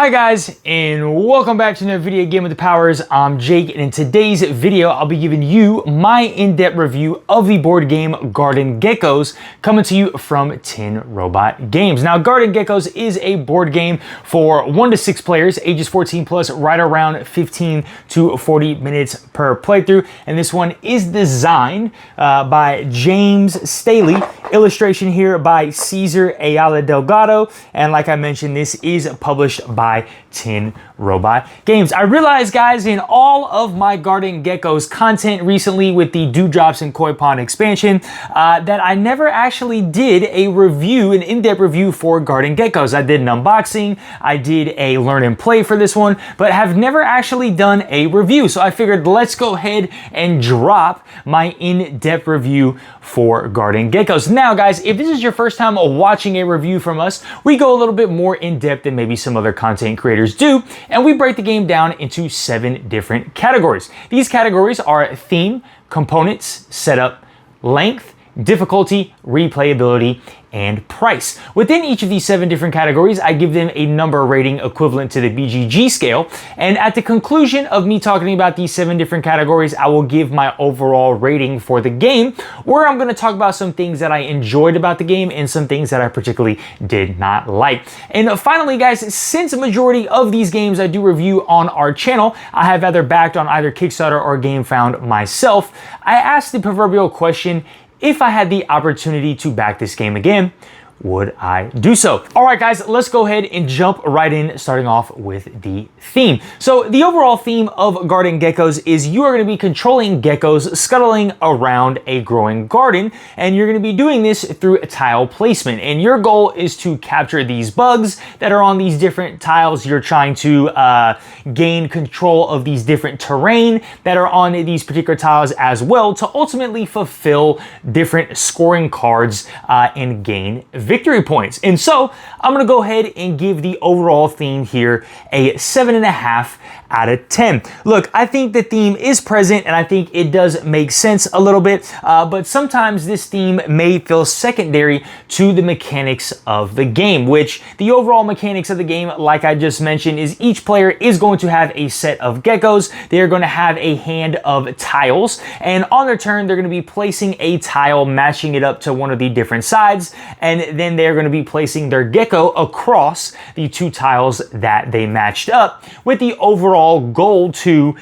Hi guys, and welcome back to another video Game with the Powers. I'm Jake, and in today's video, I'll be giving you my in-depth review of the board game Garden Geckos, coming to you from 10 Robot Games. Now, Garden Geckos is a board game for 1 to 6 players, ages 14 plus, right around 15 to 40 minutes per playthrough. And this one is designed by James Staley, illustration here by Cesar Ayala Delgado, and like I mentioned, this is published by 10 Robot Games. I realized, guys, in all of my Garden Geckos content recently with the Dewdrops and Koi Pond expansion, that I never actually did a review, an in-depth review for Garden Geckos. I did an unboxing, I did a learn and play for this one, but have never actually done a review. So I figured let's go ahead and drop my in-depth review for Garden Geckos. Now, guys, if this is your first time watching a review from us, we go a little bit more in-depth than maybe some other content creators do, and we break the game down into 7 different categories. These categories are theme, components, setup, length, difficulty, replayability, and price. Within each of these 7 different categories, I give them a number rating equivalent to the BGG scale. And at the conclusion of me talking about these 7 different categories, I will give my overall rating for the game, where I'm going to talk about some things that I enjoyed about the game and some things that I particularly did not like. And finally, guys, since a majority of these games I do review on our channel, I have either backed on either Kickstarter or Game Found myself, I asked the proverbial question: if I had the opportunity to back this game again, would I do so? All right, guys, let's go ahead and jump right in, starting off with the theme. So the overall theme of Garden Geckos is you are going to be controlling geckos scuttling around a growing garden, and you're going to be doing this through tile placement. And your goal is to capture these bugs that are on these different tiles. You're trying to gain control of these different terrain that are on these particular tiles as well, to ultimately fulfill different scoring cards and gain victory points. And so I'm going to go ahead and give the overall theme here a 7.5 out of 10. Look, I think the theme is present, and I think it does make sense a little bit, but sometimes this theme may feel secondary to the mechanics of the game, which the overall mechanics of the game, like I just mentioned, is each player is going to have a set of geckos. They're going to have a hand of tiles, and on their turn, they're going to be placing a tile, matching it up to one of the different sides, and then they're going to be placing their gecko across the 2 tiles that they matched up, with the overall goal to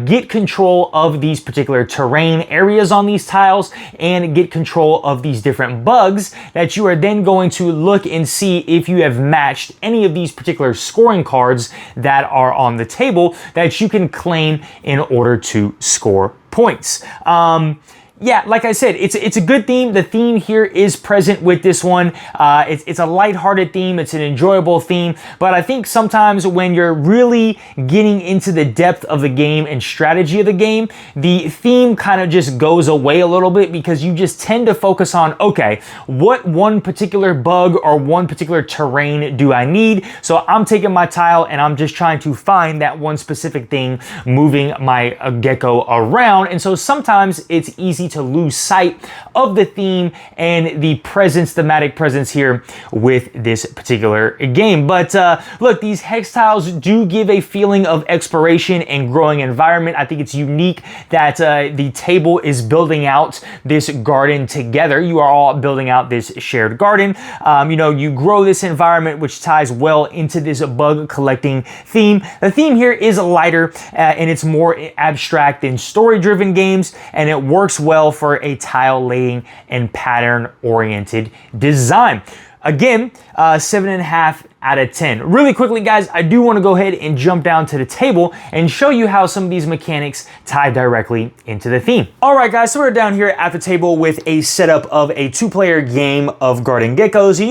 get control of these particular terrain areas on these tiles and get control of these different bugs that you are then going to look and see if you have matched any of these particular scoring cards that are on the table that you can claim in order to score points. Yeah, like I said, it's a good theme. The theme here is present with this one. It's a lighthearted theme. It's an enjoyable theme. But I think sometimes when you're really getting into the depth of the game and strategy of the game, the theme kind of just goes away a little bit, because you just tend to focus on, okay, what one particular bug or one particular terrain do I need? So I'm taking my tile and I'm just trying to find that one specific thing, moving my gecko around. And so sometimes it's easy to lose sight of the theme and the presence, thematic presence here with this particular game. But look, these hex tiles do give a feeling of exploration and growing environment. I think it's unique that the table is building out this garden together. You are all building out this shared garden. You know, you grow this environment, which ties well into this bug collecting theme. The theme here is lighter and it's more abstract than story-driven games, and it works well for a tile laying and pattern oriented design. Again, 7.5 out of 10. Really quickly, guys, I do want to go ahead and jump down to the table and show you how some of these mechanics tie directly into the theme. All right, guys, so we're down here at the table with a setup of a 2-player game of Garden Geckos. And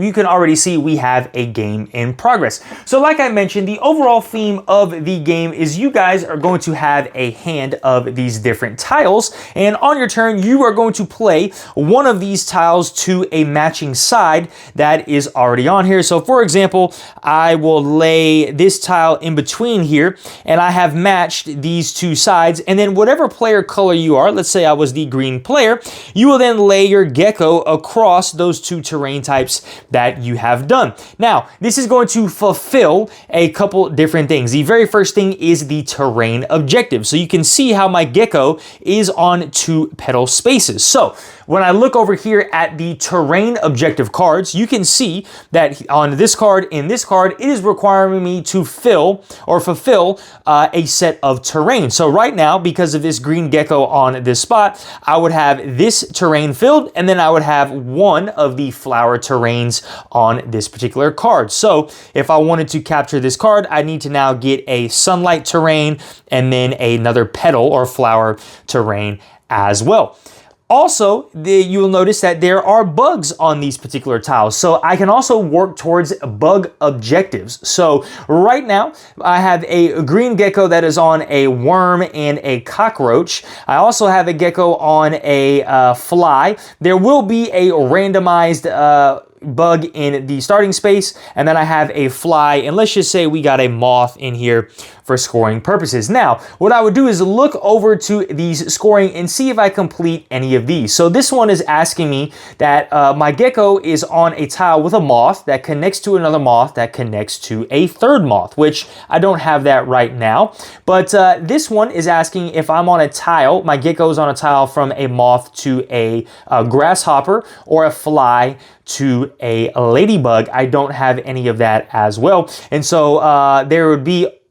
you can already see we have a game in progress. So like I mentioned, the overall theme of the game is you guys are going to have a hand of these different tiles, and on your turn, you are going to play one of these tiles to a matching side that is already on here. So for for example, I will lay this tile in between here, and I have matched these two sides, and then whatever player color you are, let's say I was the green player, you will then lay your gecko across those two terrain types that you have done. Now, this is going to fulfill a couple different things. The very first thing is the terrain objective. So you can see how my gecko is on 2 petal spaces. So when I look over here at the terrain objective cards, you can see that on this card, in this card, it is requiring me to fill or fulfill a set of terrain. So right now, because of this green gecko on this spot, I would have this terrain filled, and then I would have one of the flower terrains on this particular card. So if I wanted to capture this card, I need to now get a sunlight terrain and then another petal or flower terrain as well. Also, you will notice that there are bugs on these particular tiles. So I can also work towards bug objectives. So right now, I have a green gecko that is on a worm and a cockroach. I also have a gecko on a fly. There will be a randomized bug in the starting space, and then I have a fly, and let's just say we got a moth in here for scoring purposes. Now, what I would do is look over to these scoring and see if I complete any of these. So this one is asking me that my gecko is on a tile with a moth that connects to another moth that connects to a third moth, which I don't have that right now. But this one is asking if I'm on a tile, my gecko is on a tile from a moth to a grasshopper or a fly to a ladybug. I don't have any of that as well. And so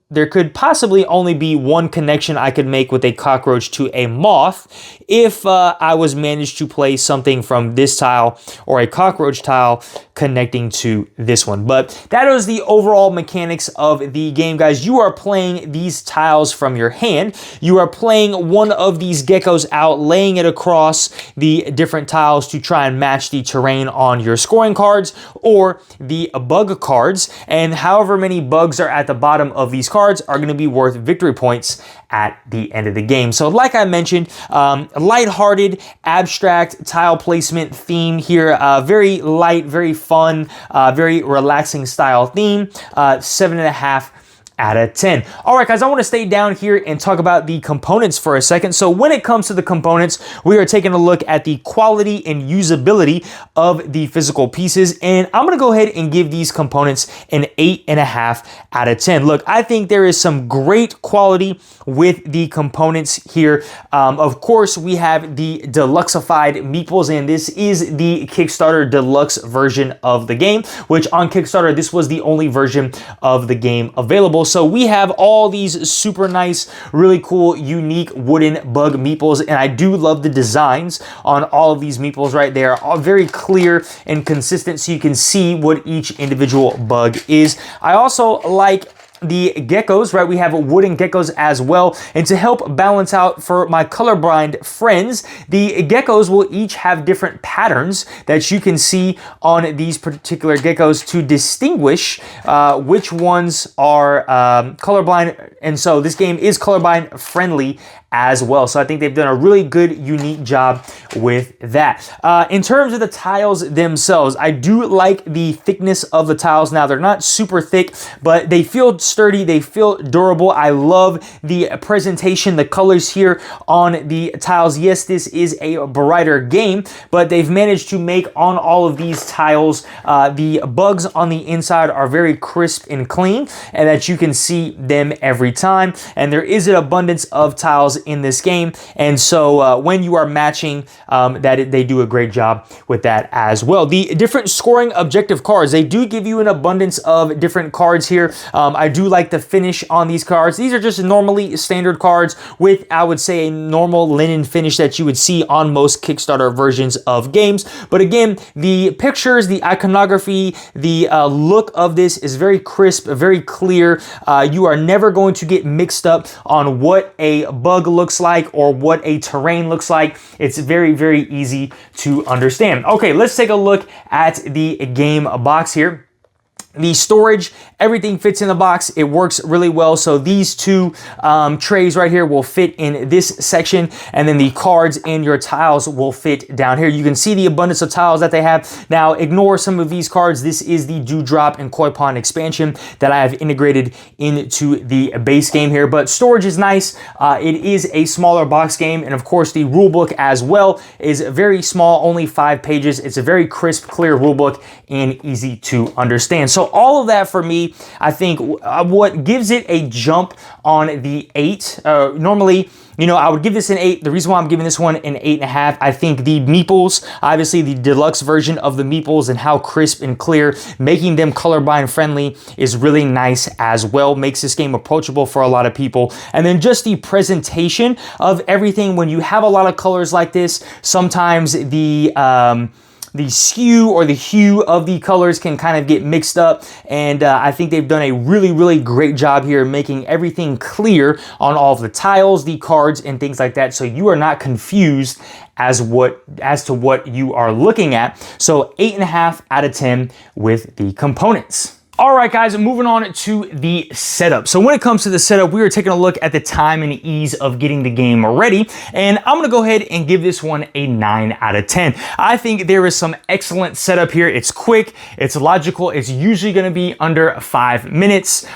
there could possibly only be one connection I could make with a cockroach to a moth if I was managed to play something from this tile or a cockroach tile connecting to this one. But that is the overall mechanics of the game, guys. You are playing these tiles from your hand. You are playing one of these geckos out, laying it across the different tiles to try and match the terrain on your scoring cards or the bug cards. And however many bugs are at the bottom of these cards are going to be worth victory points at the end of the game. So like I mentioned, lighthearted, abstract tile placement theme here. Very light, very fun, very relaxing style theme. 7.5 out of 10. All right, guys, I want to stay down here and talk about the components for a second. So when it comes to the components, we are taking a look at the quality and usability of the physical pieces. And I'm going to go ahead and give these components an 8.5 out of 10. Look, I think there is some great quality with the components here. Of course, we have the deluxeified meeples, and this is the Kickstarter deluxe version of the game, which on Kickstarter, this was the only version of the game available. So we have all these super nice, really cool, unique wooden bug meeples, and I do love the designs on all of these meeples right there. All very clear and consistent so you can see what each individual bug is. I also like the geckos, right? We have wooden geckos as well. And to help balance out for my colorblind friends, the geckos will each have different patterns that you can see on these particular geckos to distinguish which ones are colorblind. And so this game is colorblind friendly as well. So I think they've done a really good, unique job with that. In terms of the tiles themselves, I do like the thickness of the tiles. Now, they're not super thick, but they feel sturdy, they feel durable. I love the presentation, the colors here on the tiles. Yes, this is a brighter game, but they've managed to make on all of these tiles, the bugs on the inside are very crisp and clean, and that you can see them every time. And there is an abundance of tiles in this game, and so when you are matching, they do a great job with that as well. The different scoring objective cards, they do give you an abundance of different cards here. I do like the finish on these cards. These are just normally standard cards with, I would say, a normal linen finish that you would see on most Kickstarter versions of games. But again, the pictures, the iconography, the look of this is very crisp, very clear. You are never going to get mixed up on what a bug looks like or what a terrain looks like. It's very, very easy to understand. Okay, let's take a look at the game box here. The storage, everything fits in the box. It works really well. So these two trays right here will fit in this section, and then the cards and your tiles will fit down here. You can see the abundance of tiles that they have. Now, ignore some of these cards. This is the Dewdrop and Koi Pond expansion that I have integrated into the base game here. But storage is nice. It is a smaller box game, and of course, the rule book as well is very small, only 5 pages. It's a very crisp, clear rule book and easy to understand. So all of that for me, I think what gives it a jump on the 8, normally, you know, I would give this an 8. The reason why I'm giving this one an 8.5, I think the meeples, obviously the deluxe version of the meeples and how crisp and clear, making them colorblind friendly is really nice as well. Makes this game approachable for a lot of people. And then just the presentation of everything. When you have a lot of colors like this, sometimes the hue or the hue of the colors can kind of get mixed up, and I think they've done a really great job here making everything clear on all of the tiles, the cards, and things like that, so you are not confused as to what you are looking at. So 8.5 out of 10 with the components. All right, guys, moving on to the setup. So when it comes to the setup, we are taking a look at the time and ease of getting the game ready, and I'm gonna go ahead and give this one a 9 out of 10. I think there is some excellent setup here. It's quick, it's logical, it's usually gonna be under 5 minutes.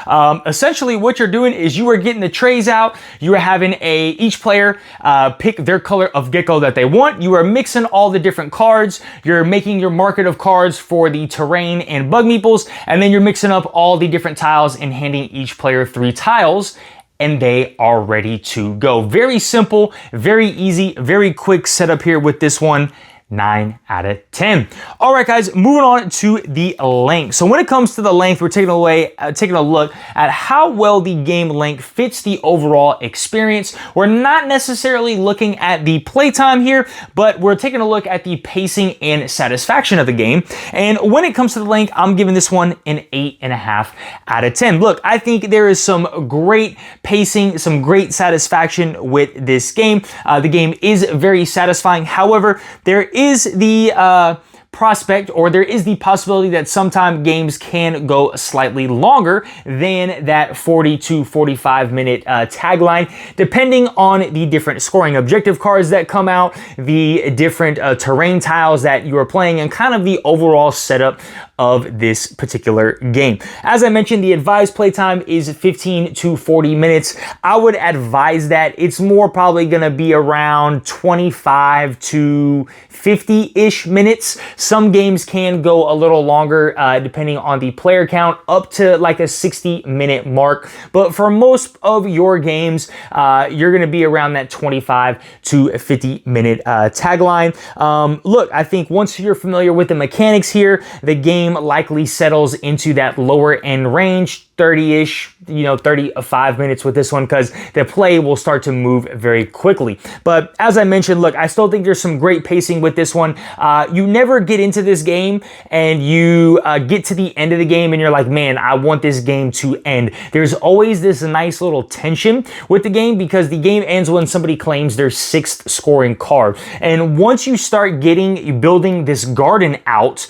Essentially, what you're doing is you are getting the trays out, you are having each player pick their color of gecko that they want, you are mixing all the different cards, you're making your market of cards for the terrain and bug meeples, and then you're mixing up all the different tiles and handing each player 3 tiles, and they are ready to go. Very simple, very easy, very quick setup here with this one. 9 out of 10. All right, guys, moving on to the length. So when it comes to the length, we're taking a look at how well the game length fits the overall experience. We're not necessarily looking at the playtime here, but we're taking a look at the pacing and satisfaction of the game. And when it comes to the length, I'm giving this one an 8.5 out of 10. Look, I think there is some great pacing, some great satisfaction with this game. The game is very satisfying. However, there is the prospect, or there is the possibility that sometimes games can go slightly longer than that 40 to 45 minute tagline, depending on the different scoring objective cards that come out, the different terrain tiles that you are playing, and kind of the overall setup of this particular game. As I mentioned, the advised playtime is 15 to 40 minutes. I would advise that. It's more probably gonna be around 25 to 50-ish minutes. Some games can go a little longer depending on the player count, up to like a 60-minute mark. But for most of your games, you're gonna be around that 25 to 50-minute tagline. Look, I think once you're familiar with the mechanics here, the game likely settles into that lower end range, 30-ish, 35 minutes with this one, because the play will start to move very quickly. But as I mentioned, look, I still think there's some great pacing with this one. You never get into this game and you get to the end of the game and you're like, man, I want this game to end. There's always this nice little tension with the game, because the game ends when somebody claims their 6th scoring card. And once you start building this garden out,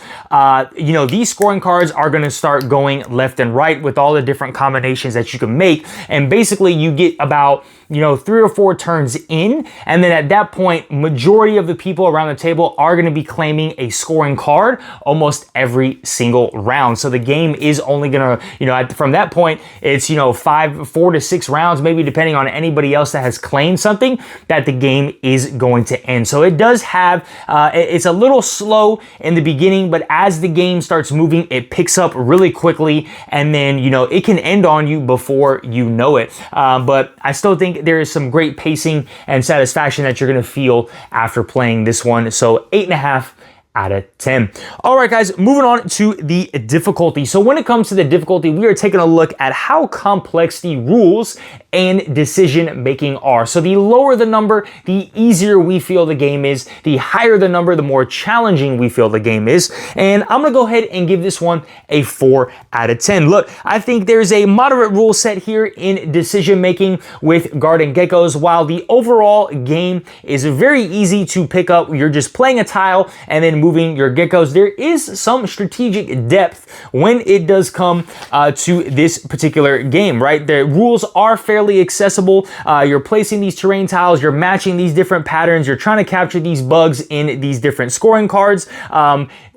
these scoring cards are going to start going left and right with all the different combinations that you can make, and basically you get about 3 or 4 turns in, and then at that point, majority of the people around the table are going to be claiming a scoring card almost every single round. So the game is only going to, from that point, it's 4 to 6 rounds, maybe depending on anybody else that has claimed something, that the game is going to end. So it does have, it's a little slow in the beginning, but as the game starts moving, it picks up really quickly, and then it can end on you before you know it. But I still think there is some great pacing and satisfaction that you're going to feel after playing this one. So 8.5 out of 10. All right, guys, moving on to the difficulty. So when it comes to the difficulty, we are taking a look at how complex the rules and decision making are. So the lower the number, the easier we feel the game is. The higher the number, the more challenging we feel the game is. And I'm gonna go ahead and give this one a 4 out of 10. Look, I think there's a moderate rule set here in decision making with Garden Geckos. While the overall game is very easy to pick up, you're just playing a tile and then moving your geckos. There is some strategic depth when it does come to this particular game, right? The rules are fairly accessible. You're placing these terrain tiles, you're matching these different patterns, you're trying to capture these bugs in these different scoring cards.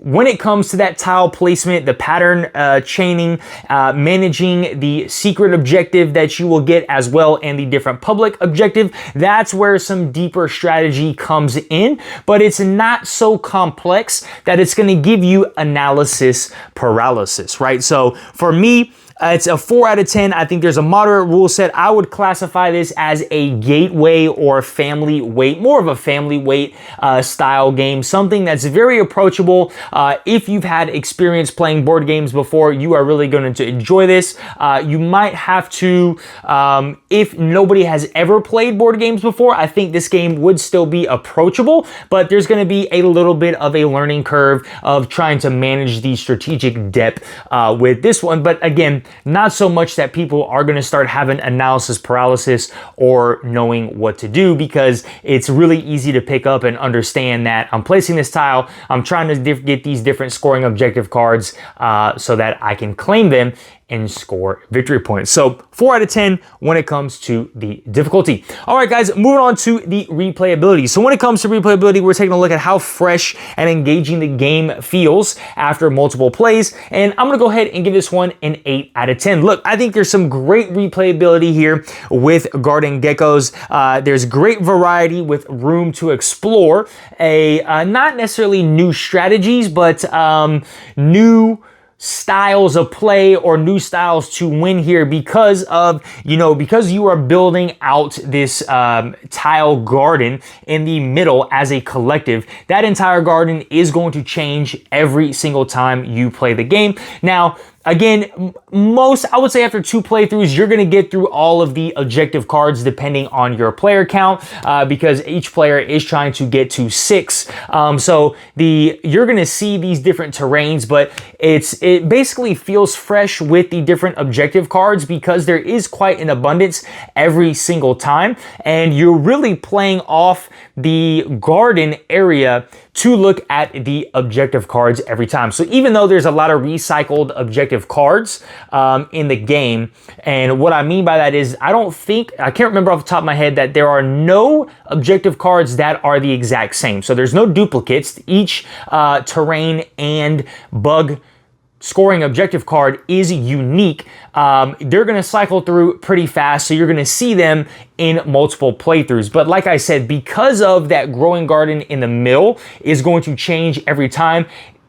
When it comes to that tile placement, the pattern chaining, managing the secret objective that you will get as well, and the different public objective, that's where some deeper strategy comes in, but it's not so complex that it's going to give you analysis paralysis, right? So for me, it's a 4 out of 10. I think there's a moderate rule set. I would classify this as a gateway or family weight, more of a family weight style game, something that's very approachable. If you've had experience playing board games before, you are really going to enjoy this. You might have to, if nobody has ever played board games before, I think this game would still be approachable, but there's going to be a little bit of a learning curve of trying to manage the strategic depth with this one. But again, not so much that people are going to start having analysis paralysis or knowing what to do, because it's really easy to pick up and understand that I'm placing this tile, I'm trying to get these different scoring objective cards so that I can claim them and score victory points. So 4 out of 10 when it comes to the difficulty. All right, guys, moving on to the replayability. So when it comes to replayability, we're taking a look at how fresh and engaging the game feels after multiple plays. And I'm gonna go ahead and give this one an 8 out of 10. Look, I think there's some great replayability here with Garden Geckos. There's great variety with room to explore. Not necessarily new strategies, but new styles of play or new styles to win here because of, because you are building out this tile garden in the middle as a collective. That entire garden is going to change every single time you play the game. Now, again, I would say after 2 playthroughs, you're going to get through all of the objective cards depending on your player count, because each player is trying to get to 6. So you're going to see these different terrains, but it basically feels fresh with the different objective cards because there is quite an abundance every single time, and you're really playing off the garden area to look at the objective cards every time. So even though there's a lot of recycled objective cards in the game, and what I mean by that is I can't remember off the top of my head that there are no objective cards that are the exact same. So there's no duplicates. Each terrain and bug scoring objective card is unique. They're going to cycle through pretty fast, so you're going to see them in multiple playthroughs. But like I said, because of that growing garden in the middle is going to change every time,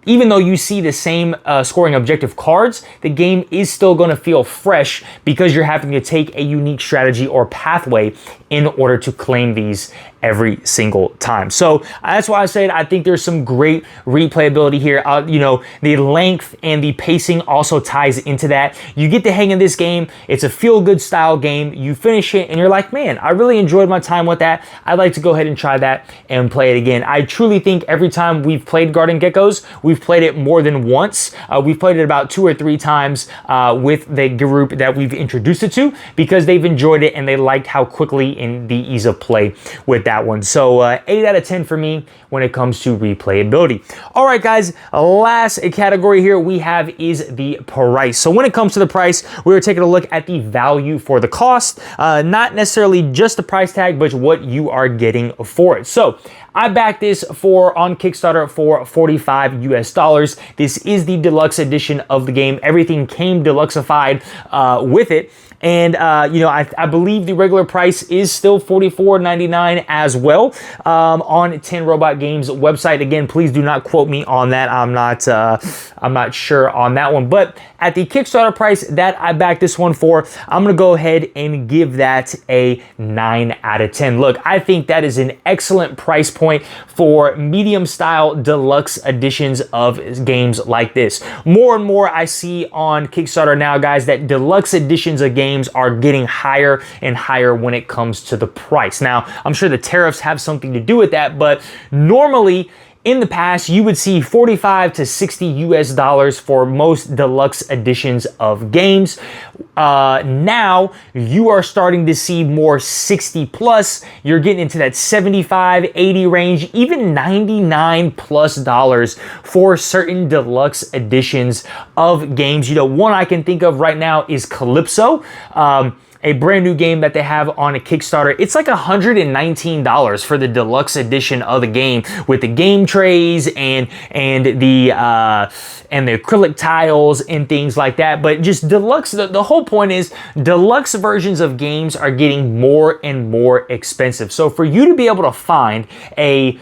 even though you see the same scoring objective cards, the game is still going to feel fresh because you're having to take a unique strategy or pathway in order to claim these every single time. So that's why I said I think there's some great replayability here. The length and the pacing also ties into that. You get the hang of this game. It's a feel-good style game. You finish it and you're like, man, I really enjoyed my time with that. I'd like to go ahead and try that and play it again. I truly think every time we've played Garden Geckos, we've played it more than once. We've played it about 2 or 3 times with the group that we've introduced it to, because they've enjoyed it and they liked how quickly and the ease of play with that one. So 8 out of 10 for me when it comes to replayability. All right, guys, last category here we have is the price. So when it comes to the price, we're taking a look at the value for the cost, not necessarily just the price tag, but what you are getting for it. So I backed this on Kickstarter for $45 US. This is the deluxe edition of the game. Everything came deluxeified with it. And, I believe the regular price is still $44.99 as well on 10 Robot Games website. Again, please do not quote me on that. I'm not sure on that one. But at the Kickstarter price that I backed this one for, I'm going to go ahead and give that a 9 out of 10. Look, I think that is an excellent price point for medium style deluxe editions of games like this. More and more I see on Kickstarter now, guys, that deluxe editions of games are getting higher and higher when it comes to the price. Now, I'm sure the tariffs have something to do with that, but normally in the past, you would see 45 to 60 US dollars for most deluxe editions of games. Now you are starting to see more 60 plus. You're getting into that 75, 80 range, even 99 plus dollars for certain deluxe editions of games. You know, one I can think of right now is Calypso. A brand new game that they have on a Kickstarter. It's like $119 for the deluxe edition of the game with the game trays and the acrylic tiles and things like that. But just deluxe, the whole point is deluxe versions of games are getting more and more expensive. So for you to be able to find a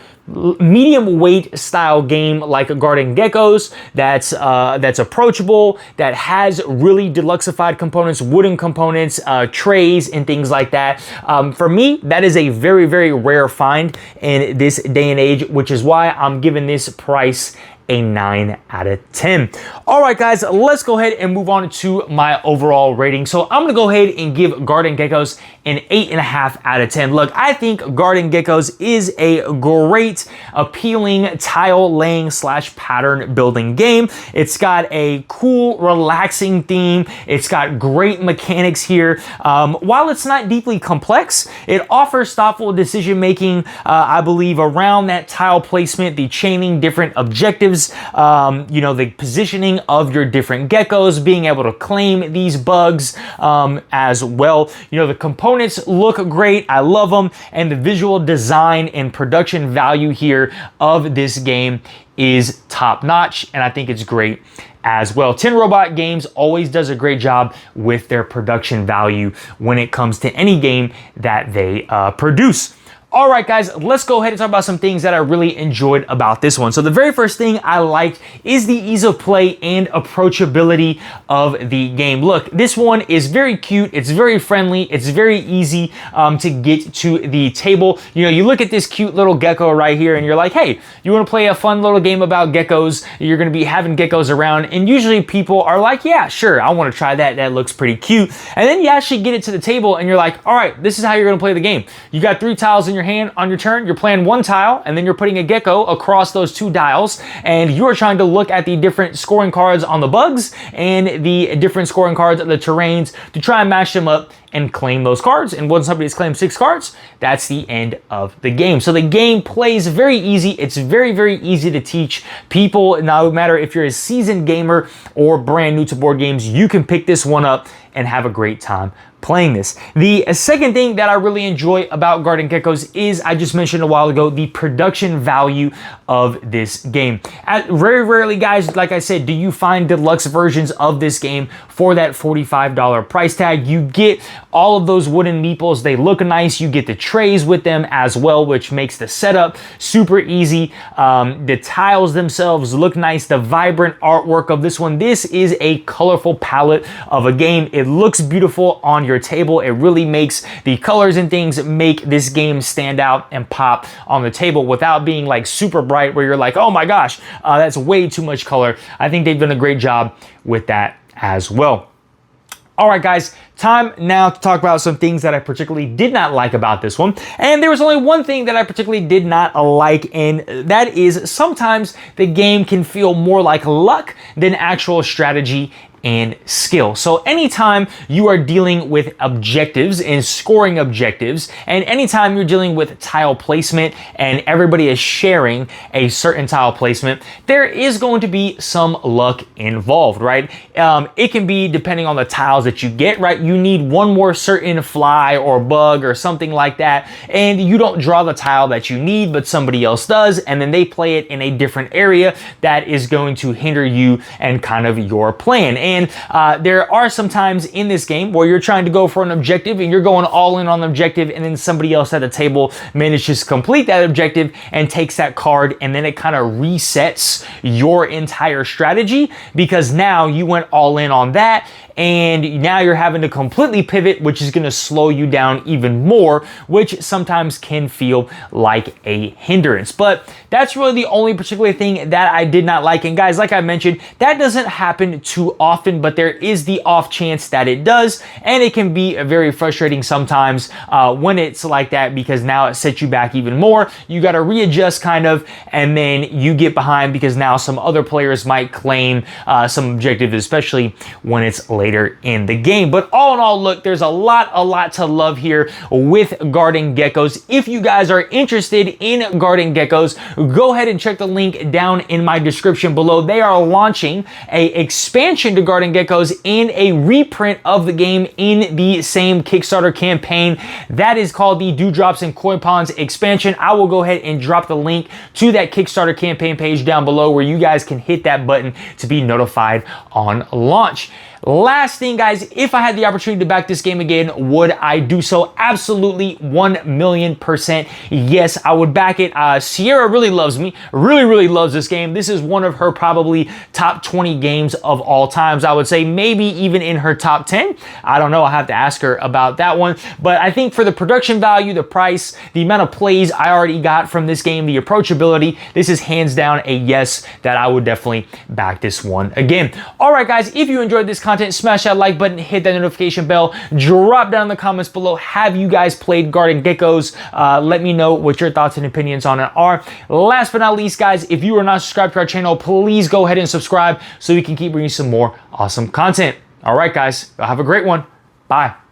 medium weight style game like a Garden Geckos that's approachable, that has really deluxeified components, wooden components, trays and things like that. For me, that is a very, very rare find in this day and age, which is why I'm giving this price a 9 out of 10. All right, guys, let's go ahead and move on to my overall rating. So I'm gonna go ahead and give Garden Geckos an 8.5 out of 10. Look, I think Garden Geckos is a great, appealing tile laying / pattern building game. It's got a cool, relaxing theme. It's got great mechanics here. While it's not deeply complex, it offers thoughtful decision making, I believe, around that tile placement, the chaining different objectives, you know, the positioning of your different geckos, being able to claim these bugs as well. You know, the components look great. I love them. And the visual design and production value here of this game is top notch. And I think it's great as well. 10 Robot Games always does a great job with their production value when it comes to any game that they produce. All right, guys, let's go ahead and talk about some things that I really enjoyed about this one. So the very first thing I liked is the ease of play and approachability of the game. Look, this one is very cute. It's very friendly. It's very easy to get to the table. You know, you look at this cute little gecko right here and you're like, hey, you want to play a fun little game about geckos? You're going to be having geckos around. And usually people are like, yeah, sure, I want to try that. That looks pretty cute. And then you actually get it to the table and you're like, all right, this is how you're going to play the game. You got 3 tiles in your hand on your turn. You're playing 1 tile and then you're putting a gecko across those 2 dials and you're trying to look at the different scoring cards on the bugs and the different scoring cards of the terrains to try and match them up and claim those cards. And once somebody's claimed 6 cards, that's the end of the game. So the game plays very easy. It's very, very easy to teach people. No matter if you're a seasoned gamer or brand new to board games, you can pick this one up and have a great time playing this. The second thing that I really enjoy about Garden Geckos is, I just mentioned a while ago, the production value of this game. Very rarely, guys, like I said, do you find deluxe versions of this game for that $45 price tag. You get all of those wooden meeples. They look nice. You get the trays with them as well, which makes the setup super easy. The tiles themselves look nice. The vibrant artwork of this one. This is a colorful palette of a game. It looks beautiful on your table. It really makes the colors and things make this game stand out and pop on the table without being like super bright where you're like, oh my gosh, that's way too much color. I think they've done a great job with that as well. All right, guys, time now to talk about some things that I particularly did not like about this one. And there was only one thing that I particularly did not like, and that is sometimes the game can feel more like luck than actual strategy and skill. So anytime you are dealing with objectives and scoring objectives, and anytime you're dealing with tile placement and everybody is sharing a certain tile placement, there is going to be some luck involved, right? It can be depending on the tiles that you get, right? You need one more certain fly or bug or something like that, and you don't draw the tile that you need, but somebody else does, and then they play it in a different area that is going to hinder you and kind of your plan. And there are some times in this game where you're trying to go for an objective and you're going all in on the objective, and then somebody else at the table manages to complete that objective and takes that card, and then it kind of resets your entire strategy because now you went all in on that, and now you're having to completely pivot, which is going to slow you down even more, which sometimes can feel like a hindrance. But that's really the only particular thing that I did not like. And guys, like I mentioned, that doesn't happen too often. often, but there is the off chance that it does, and it can be very frustrating sometimes when it's like that, because now it sets you back even more. You got to readjust kind of, and then you get behind because now some other players might claim some objectives, especially when it's later in the game. But all in all, look, there's a lot to love here with Garden Geckos. If you guys are interested in Garden Geckos, go ahead and check the link down in my description below. They are launching a expansion to Garden Geckos and a reprint of the game in the same Kickstarter campaign. That is called the Dewdrops and Koi Ponds expansion. I will go ahead and drop the link to that Kickstarter campaign page down below where you guys can hit that button to be notified on launch. Last thing, guys, if I had the opportunity to back this game again, would I do so? Absolutely, 1,000,000%. Yes, I would back it. Sierra really loves me, really loves this game. This is one of her probably top 20 games of all times. I would say maybe even in her top 10. I don't know. I'll have to ask her about that one. But I think for the production value, the price, the amount of plays I already got from this game, the approachability, this is hands down a yes that I would definitely back this one again. All right, guys, if you enjoyed this content, smash that like button, hit that notification bell, drop down in the comments below. Have you guys played Garden Geckos? Let me know what your thoughts and opinions on it are. Last but not least, guys, if you are not subscribed to our channel, please go ahead and subscribe so we can keep bringing some more awesome content. All right, guys, have a great one. Bye.